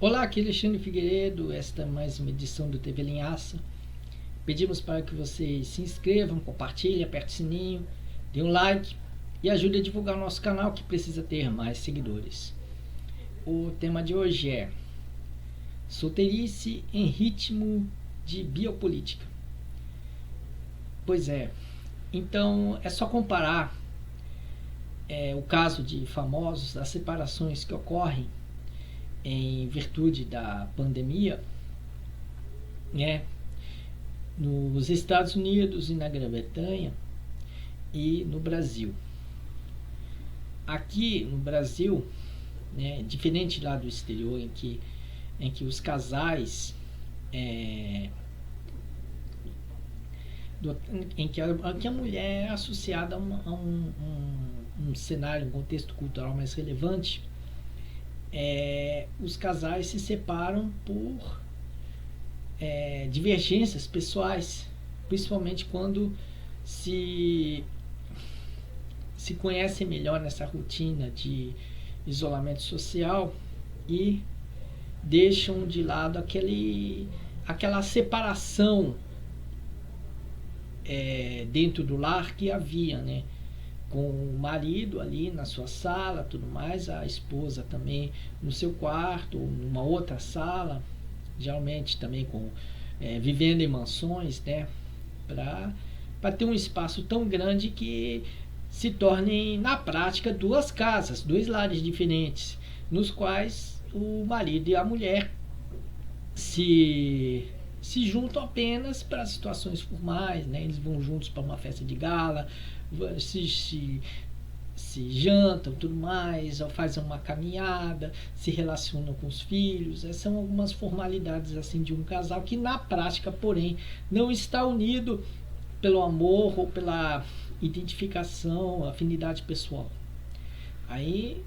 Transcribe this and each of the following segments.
Olá, aqui é Alexandre Figueiredo. Esta é mais uma edição do TV Linhaça. Pedimos para que vocês se inscrevam, compartilhem, apertem o sininho, dê um like e ajude a divulgar o nosso canal, que precisa ter mais seguidores. O tema de hoje é solteirice em ritmo de biopolítica. Pois é, então é só comparar o caso de famosos, as separações que ocorrem em virtude da pandemia, né, nos Estados Unidos e na Grã-Bretanha e no Brasil. Aqui no Brasil, né, diferente lá do exterior, em que os casais em que a mulher é associada a um cenário, um contexto cultural mais relevante, os casais se separam por divergências pessoais, principalmente quando se conhecem melhor nessa rotina de isolamento social e deixam de lado aquela separação dentro do lar que havia, né? Com o marido ali na sua sala, tudo mais, a esposa também no seu quarto, ou numa outra sala, geralmente também vivendo em mansões, né? Para ter um espaço tão grande que se tornem, na prática, duas casas, dois lares diferentes, nos quais o marido e a mulher se juntam apenas para situações formais, né? Eles vão juntos para uma festa de gala, se jantam, tudo mais, ou fazem uma caminhada, se relacionam com os filhos. Essas são algumas formalidades assim de um casal que na prática, porém, não está unido pelo amor ou pela identificação, afinidade pessoal. Aí,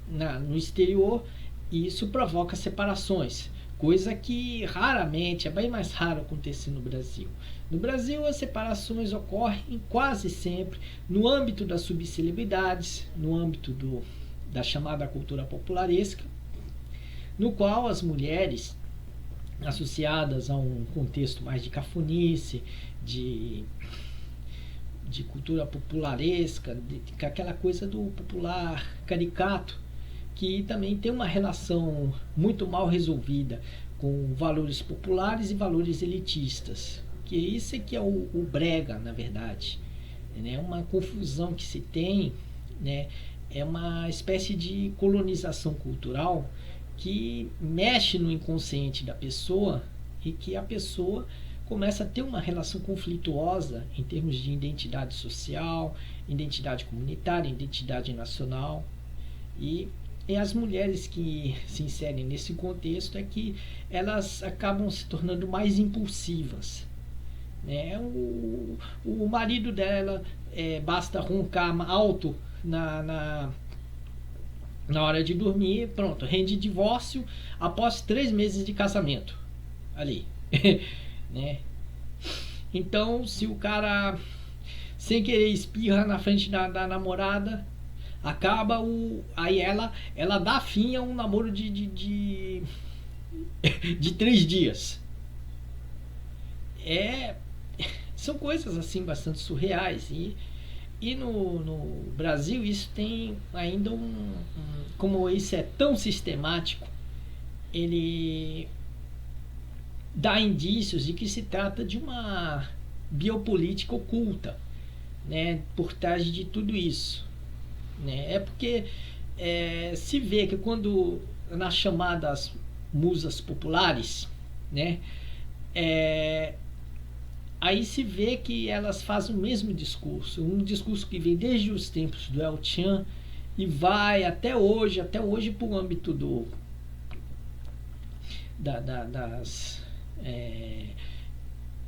no exterior, isso provoca separações, coisa que raramente, é bem mais raro acontecer no Brasil. No Brasil, as separações ocorrem quase sempre no âmbito das subcelebridades, no âmbito da chamada cultura popularesca, no qual as mulheres, associadas a um contexto mais de cafonice, de cultura popularesca, aquela coisa do popular caricato, que também tem uma relação muito mal resolvida com valores populares e valores elitistas, que isso é que é o brega, na verdade, né? Uma confusão que se tem, né? É uma espécie de colonização cultural que mexe no inconsciente da pessoa e que a pessoa começa a ter uma relação conflituosa em termos de identidade social, identidade comunitária, identidade nacional. E as mulheres que se inserem nesse contexto é que elas acabam se tornando mais impulsivas, né? O marido dela basta roncar alto na hora de dormir, pronto, rende divórcio após 3 meses de casamento ali. Né? Então, se o cara sem querer espirra na frente da namorada, acaba aí ela dá fim a um namoro de 3 dias. São coisas assim bastante surreais, e no Brasil isso tem ainda como isso é tão sistemático, ele dá indícios de que se trata de uma biopolítica oculta, né, por trás de tudo isso, né? É porque se vê que quando nas chamadas musas populares, né, aí se vê que elas fazem o mesmo discurso, um discurso que vem desde os tempos do El Chan e vai até hoje para o âmbito das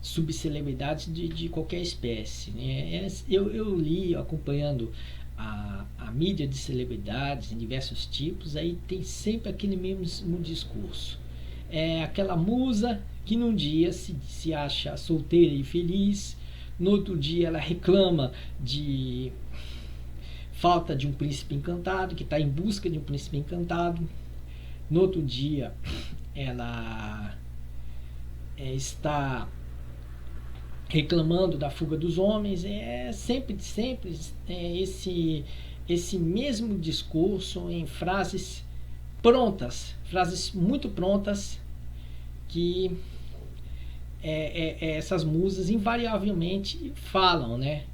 subcelebridades de qualquer espécie, né? Eu li, acompanhando a mídia de celebridades em diversos tipos, aí tem sempre aquele mesmo discurso. Aquela musa que num dia se acha solteira e feliz, no outro dia ela reclama de falta de um príncipe encantado, que está em busca de um príncipe encantado. No outro dia ela está reclamando da fuga dos homens, sempre esse mesmo discurso em frases prontas, frases muito prontas, que essas musas invariavelmente falam, né?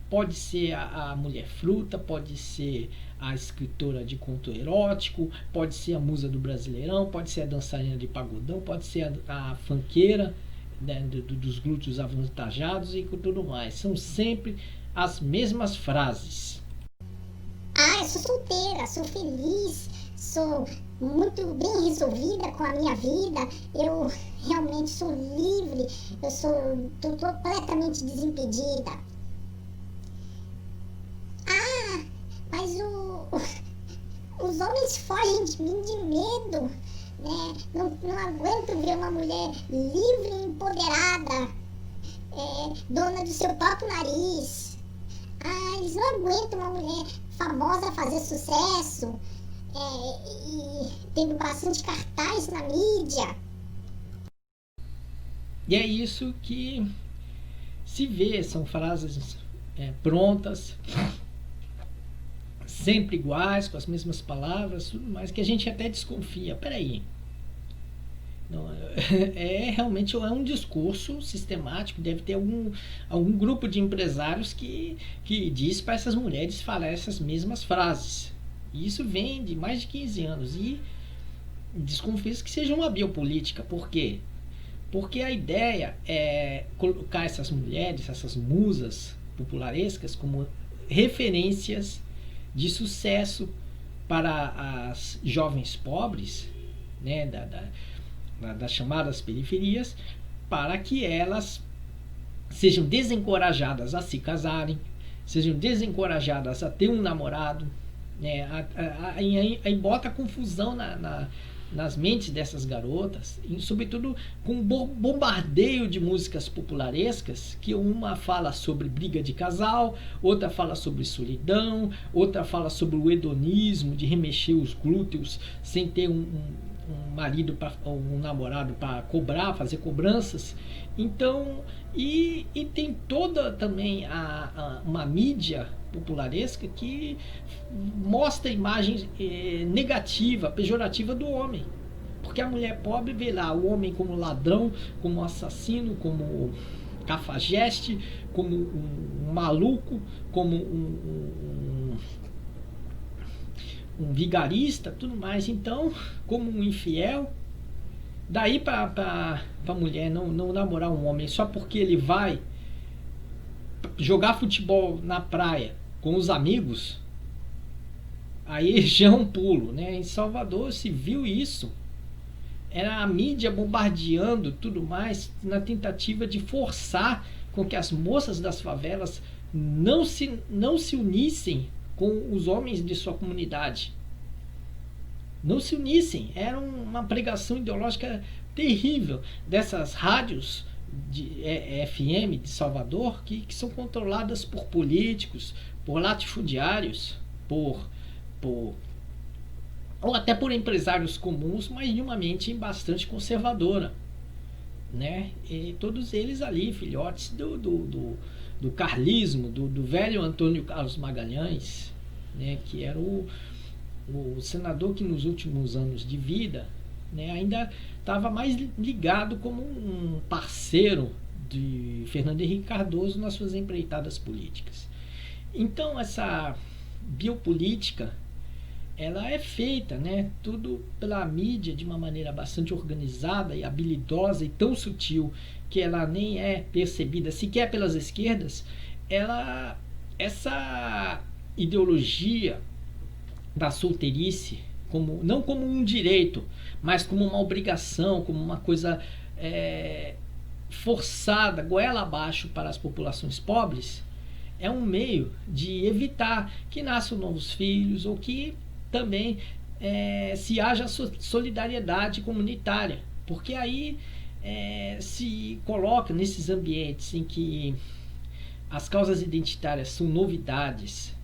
Pode ser a mulher fruta, pode ser a escritora de conto erótico, pode ser a musa do Brasileirão, pode ser a dançarina de pagodão, pode ser a funkeira, né, dos glúteos avantajados e tudo mais. São sempre as mesmas frases. Eu sou solteira, sou feliz, sou muito bem resolvida com a minha vida, eu realmente sou livre, tô completamente desimpedida. Mas os homens fogem de mim de medo, né? Não aguento ver uma mulher livre e empoderada, dona do seu próprio nariz. Eles não aguentam uma mulher famosa fazer sucesso, e tendo bastante cartaz na mídia. E é isso que se vê, são frases prontas, sempre iguais, com as mesmas palavras, tudo mais, que a gente até desconfia. Peraí, não, realmente é um discurso sistemático, deve ter algum grupo de empresários que diz para essas mulheres falar essas mesmas frases. E isso vem de mais de 15 anos. E desconfio que seja uma biopolítica. Por quê? Porque a ideia é colocar essas mulheres, essas musas popularescas, como referências de sucesso para as jovens pobres, né, das chamadas periferias, para que elas sejam desencorajadas a se casarem, sejam desencorajadas a ter um namorado, né, aí bota confusão nas mentes dessas garotas, e sobretudo com um bombardeio de músicas popularescas, que uma fala sobre briga de casal, outra fala sobre solidão, outra fala sobre o hedonismo, de remexer os glúteos sem ter um marido ou um namorado para cobrar, fazer cobranças. Então, e tem toda também uma mídia popularesca que mostra a imagem negativa, pejorativa do homem. Porque a mulher pobre vê lá o homem como ladrão, como assassino, como cafajeste, como um maluco, como um vigarista, tudo mais. Então, como um infiel. Daí para a mulher não namorar um homem só porque ele vai jogar futebol na praia com os amigos, aí já é um pulo, né? Em Salvador se viu isso. Era a mídia bombardeando tudo mais na tentativa de forçar com que as moças das favelas não se unissem com os homens de sua comunidade. Não se unissem. Era uma pregação ideológica terrível dessas rádios de FM de Salvador, que são controladas por políticos, por latifundiários, ou até por empresários comuns, mas de uma mente bastante conservadora, né? E todos eles ali, filhotes do carlismo, do velho Antônio Carlos Magalhães, né? Que era o senador que nos últimos anos de vida, né, ainda estava mais ligado como um parceiro de Fernando Henrique Cardoso nas suas empreitadas políticas. Então essa biopolítica, ela é feita, né, tudo pela mídia de uma maneira bastante organizada e habilidosa e tão sutil que ela nem é percebida sequer pelas esquerdas. Essa ideologia da solteirice, não como um direito, mas como uma obrigação, como uma coisa forçada, goela abaixo para as populações pobres, é um meio de evitar que nasçam novos filhos, ou que também se haja solidariedade comunitária, porque aí se coloca nesses ambientes em que as causas identitárias são novidades,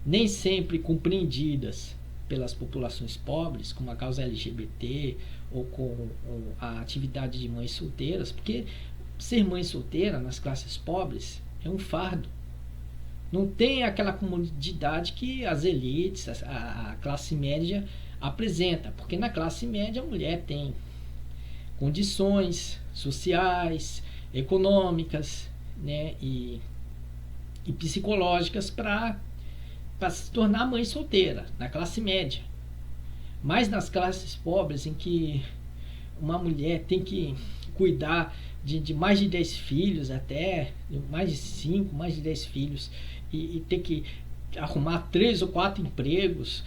nem sempre compreendidas pelas populações pobres, como a causa LGBT ou com a atividade de mães solteiras, porque ser mãe solteira nas classes pobres é um fardo. Não tem aquela comodidade que as elites, a classe média apresenta, porque na classe média a mulher tem condições sociais, econômicas, né, e psicológicas para se tornar mãe solteira, na classe média. Mas nas classes pobres, em que uma mulher tem que cuidar de mais de 10 filhos, até mais de 5, mais de 10 filhos, e ter que arrumar 3 ou 4 empregos,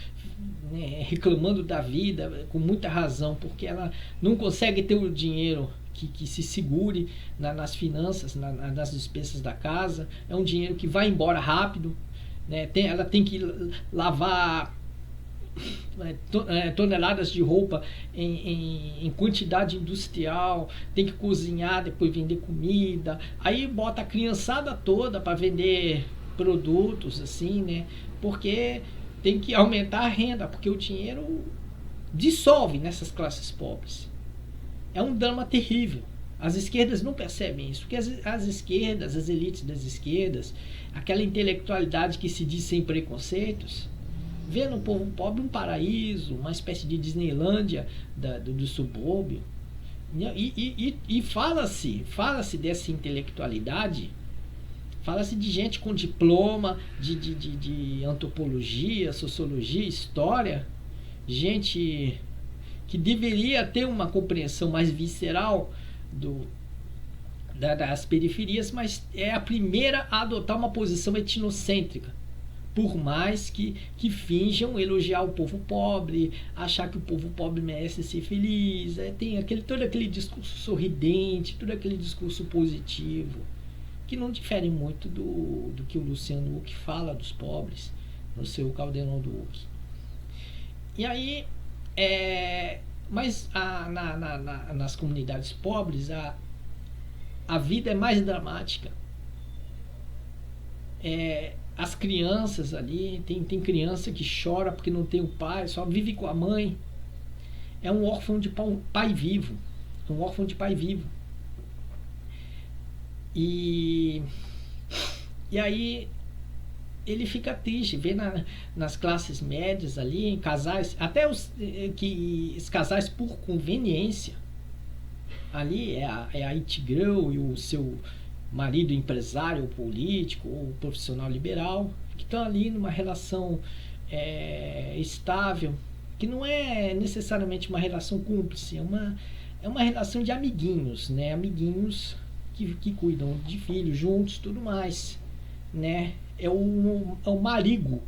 né, reclamando da vida com muita razão, porque ela não consegue ter o dinheiro que se segure nas finanças, nas despesas da casa. É um dinheiro que vai embora rápido, né? Ela tem que lavar toneladas de roupa em quantidade industrial, tem que cozinhar, depois vender comida, aí bota a criançada toda para vender produtos, assim, né? Porque tem que aumentar a renda, porque o dinheiro dissolve nessas classes pobres. É um drama terrível. As esquerdas não percebem isso, porque as esquerdas, as elites das esquerdas, aquela intelectualidade que se diz sem preconceitos, vê no povo pobre um paraíso, uma espécie de Disneylândia do subúrbio. E fala-se dessa intelectualidade, fala-se de gente com diploma de antropologia, sociologia, história, gente que deveria ter uma compreensão mais visceral das periferias, mas é a primeira a adotar uma posição etnocêntrica, por mais que finjam elogiar o povo pobre, achar que o povo pobre merece ser feliz, tem todo aquele discurso sorridente, todo aquele discurso positivo, que não difere muito do que o Luciano Huck fala dos pobres no seu Caldeirão do Huck. E aí, mas nas comunidades pobres a vida é mais dramática. As crianças ali, tem criança que chora porque não tem o pai, só vive com a mãe. É um órfão de pai vivo. Um órfão de pai vivo. E aí ele fica triste, vê nas classes médias ali, em casais, até os casais por conveniência, ali é a it girl e o seu marido empresário, ou político, ou profissional liberal, que estão ali numa relação estável, que não é necessariamente uma relação cúmplice, é uma relação de amiguinhos, né? Amiguinhos que cuidam de filhos juntos, tudo mais, né? É o marigo,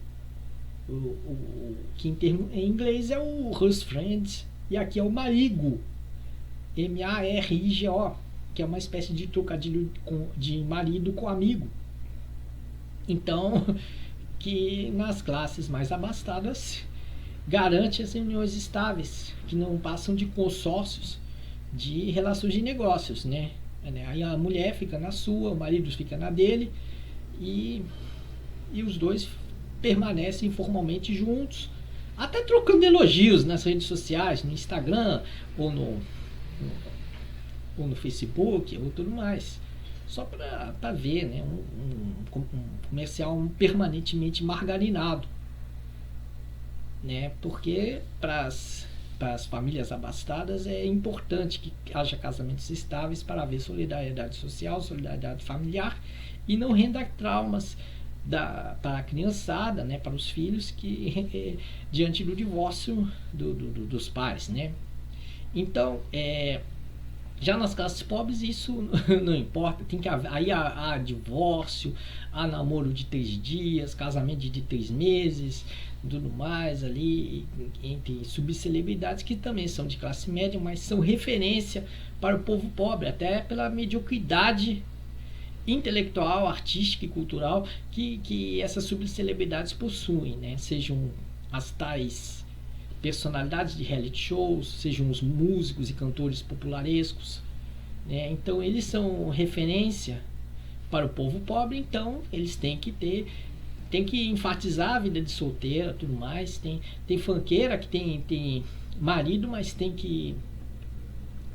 que em inglês é o husband friend, e aqui é o marigo, M-A-R-I-G-O, que é uma espécie de trocadilho de marido com amigo. Então, que nas classes mais abastadas garante as uniões estáveis, que não passam de consórcios de relações de negócios, né? Aí a mulher fica na sua, o marido fica na dele, e os dois permanecem formalmente juntos, até trocando elogios nas redes sociais, no Instagram ou no Facebook ou tudo mais, só para ver, né, um comercial permanentemente margarinado, né? Porque para as famílias abastadas é importante que haja casamentos estáveis para haver solidariedade social, solidariedade familiar, e não renda traumas para a criançada, né, para os filhos diante do divórcio dos pais, né? Então, já nas classes pobres isso não importa, tem que aí há divórcio, há namoro de 3 dias, casamento de 3 meses, tudo mais ali, entre subcelebridades que também são de classe média, mas são referência para o povo pobre, até pela mediocridade intelectual, artística e cultural que essas subcelebridades possuem, né? Sejam as tais personalidades de reality shows, sejam os músicos e cantores popularescos, né? Então eles são referência para o povo pobre, então eles têm que ter tem que enfatizar a vida de solteira, tudo mais. Tem funkeira que tem marido, mas tem que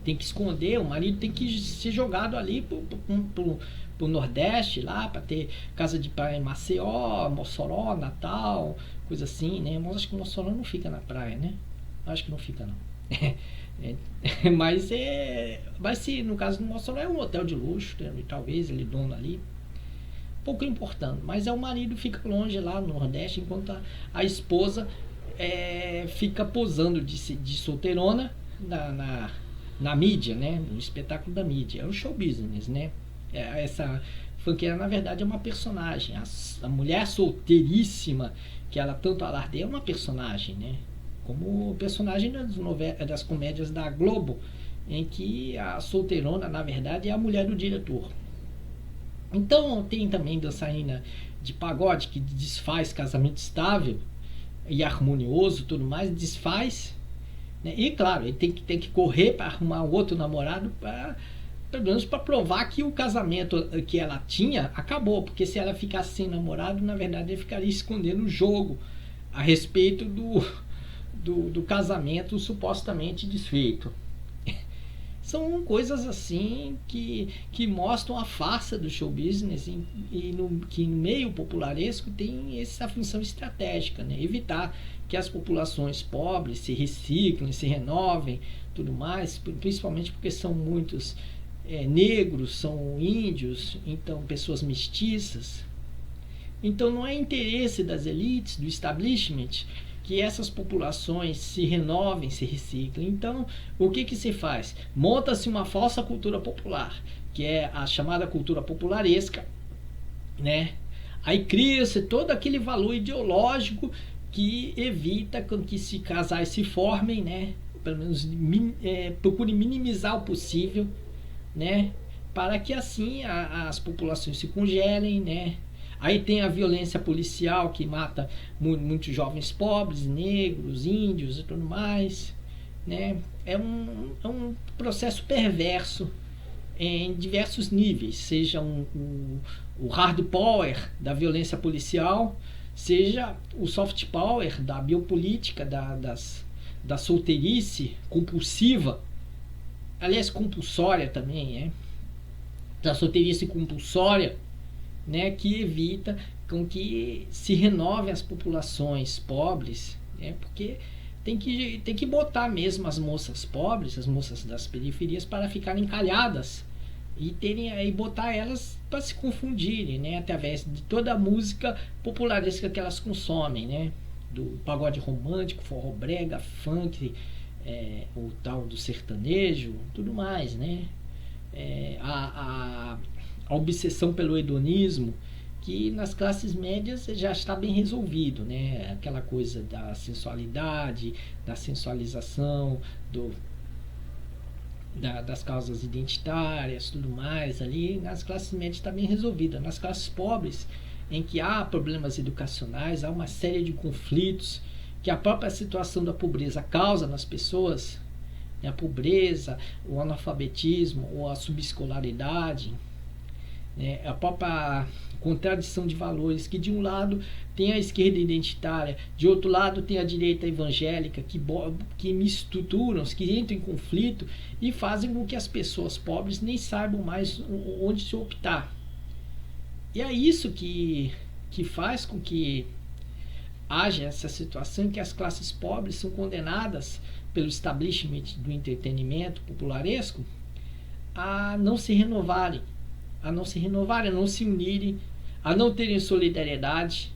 esconder. O marido tem que ser jogado ali pro Nordeste, lá, para ter casa de praia em Maceió, Mossoró, Natal, coisa assim, né? Mas acho que Mossoró não fica na praia, né? Acho que não fica, não. Mas se no caso do Mossoró é um hotel de luxo, né? Talvez ele dono ali, pouco importando, mas o marido fica longe lá no Nordeste, enquanto a esposa fica posando de solteirona na mídia, né? No espetáculo da mídia. É o show business, né? Essa funkeira, na verdade, é uma personagem. A mulher solteiríssima, que ela tanto alardeia, é uma personagem, né? Como personagem das comédias da Globo, em que a solteirona, na verdade, é a mulher do diretor. Então, tem também dançarina de pagode que desfaz casamento estável e harmonioso, tudo mais, desfaz, né? E claro, ele tem que correr para arrumar outro namorado, pelo menos para provar que o casamento que ela tinha acabou, porque se ela ficasse sem namorado, na verdade ele ficaria escondendo o jogo a respeito do casamento supostamente desfeito. São coisas assim que mostram a farsa do show business que no meio popularesco tem essa função estratégica, né? Evitar que as populações pobres se reciclem, se renovem, tudo mais, principalmente porque são muitos negros, são índios, então pessoas mestiças. Então não é interesse das elites, do establishment, que essas populações se renovem, se reciclem. Então, o que se faz? Monta-se uma falsa cultura popular, que é a chamada cultura popularesca, né? Aí cria-se todo aquele valor ideológico que evita que se casais se formem, né? Pelo menos procure minimizar o possível, né? Para que assim as populações se congelem, né? Aí tem a violência policial que mata muitos jovens pobres, negros, índios e tudo mais, né? É um processo perverso em diversos níveis, seja o hard power da violência policial, seja o soft power da biopolítica, da solteirice compulsiva, aliás, compulsória também, da solteirice compulsória, né, que evita com que se renovem as populações pobres, né, porque tem que botar mesmo as moças pobres, as moças das periferias, para ficarem calhadas e botar elas para se confundirem, né, através de toda a música popularesca que elas consomem, né, do pagode romântico, forró brega, funk, o tal do sertanejo, tudo mais, né, a obsessão pelo hedonismo, que nas classes médias já está bem resolvido, né? Aquela coisa da sensualidade, da sensualização, das causas identitárias, tudo mais, ali nas classes médias está bem resolvida. Nas classes pobres, em que há problemas educacionais, há uma série de conflitos que a própria situação da pobreza causa nas pessoas, né? A pobreza, o analfabetismo ou a subescolaridade, né? A própria contradição de valores, que de um lado tem a esquerda identitária, de outro lado tem a direita evangélica, que misturam, que entram em conflito e fazem com que as pessoas pobres nem saibam mais onde se optar. E é isso que faz com que haja essa situação em que as classes pobres são condenadas pelo establishment do entretenimento popularesco a não se renovarem, a não se unirem, a não terem solidariedade,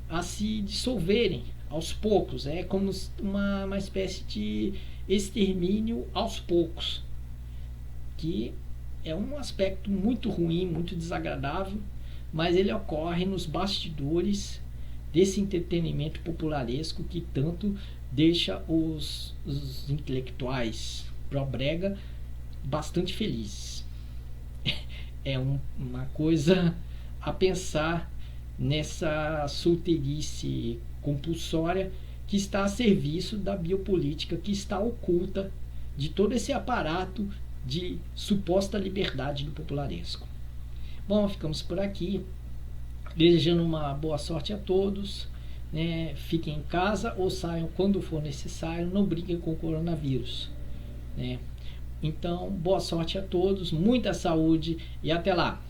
a se dissolverem aos poucos. É como uma espécie de extermínio aos poucos, que é um aspecto muito ruim, muito desagradável, mas ele ocorre nos bastidores desse entretenimento popularesco que tanto deixa os intelectuais pró-brega bastante felizes. É uma coisa a pensar nessa solteirice compulsória que está a serviço da biopolítica, que está oculta de todo esse aparato de suposta liberdade do popularesco. Bom, ficamos por aqui. Desejando uma boa sorte a todos, né? Fiquem em casa ou saiam quando for necessário, não briguem com o coronavírus, né? Então, boa sorte a todos, muita saúde e até lá!